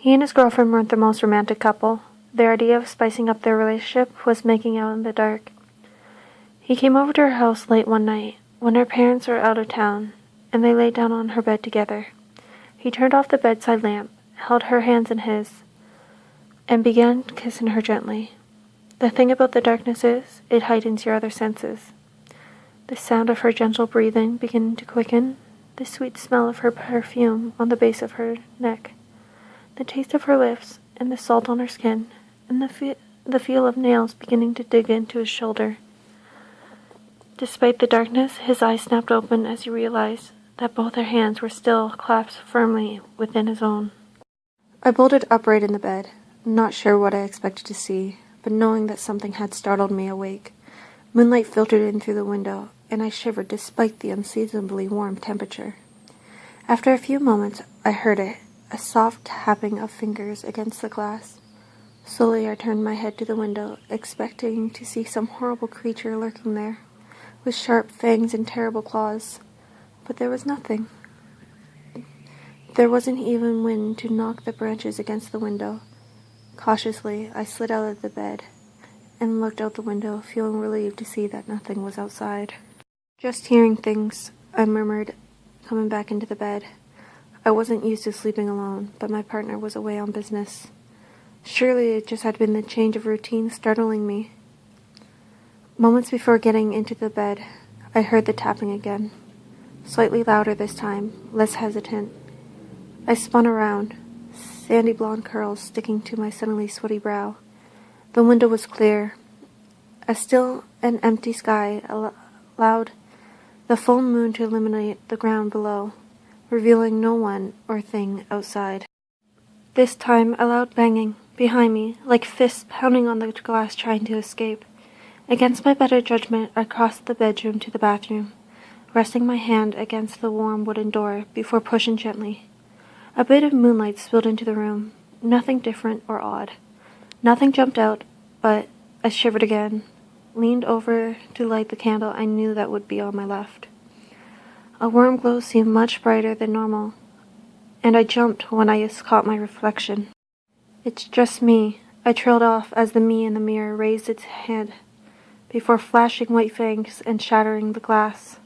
He and his girlfriend weren't the most romantic couple. Their idea of spicing up their relationship was making out in the dark. He came over to her house late one night, when her parents were out of town, and they lay down on her bed together. He turned off the bedside lamp, held her hands in his, and began kissing her gently. The thing about the darkness is, it heightens your other senses. The sound of her gentle breathing beginning to quicken, the sweet smell of her perfume on the base of her neck, the taste of her lips and the salt on her skin, and the feel of nails beginning to dig into his shoulder. Despite the darkness, his eyes snapped open as he realized that both her hands were still clasped firmly within his own. I bolted upright in the bed, not sure what I expected to see, but knowing that something had startled me awake. Moonlight filtered in through the window, and I shivered despite the unseasonably warm temperature. After a few moments, I heard it, a soft tapping of fingers against the glass. Slowly I turned my head to the window, expecting to see some horrible creature lurking there, with sharp fangs and terrible claws. But there was nothing. There wasn't even wind to knock the branches against the window. Cautiously, I slid out of the bed and looked out the window, feeling relieved to see that nothing was outside. "Just hearing things," I murmured, coming back into the bed. I wasn't used to sleeping alone, but my partner was away on business. Surely it just had been the change of routine startling me. Moments before getting into the bed, I heard the tapping again, slightly louder this time, less hesitant. I spun around, sandy blonde curls sticking to my suddenly sweaty brow. The window was clear. A still and empty sky allowed the full moon to illuminate the ground below, revealing no one or thing outside. This time a loud banging behind me, like fists pounding on the glass trying to escape. Against my better judgment, I crossed the bedroom to the bathroom, resting my hand against the warm wooden door before pushing gently. A bit of moonlight spilled into the room, nothing different or odd. Nothing jumped out, but I shivered again, leaned over to light the candle I knew that would be on my left. A warm glow seemed much brighter than normal, and I jumped when I caught my reflection. "It's just me," I trailed off as the me in the mirror raised its head, before flashing white fangs and shattering the glass.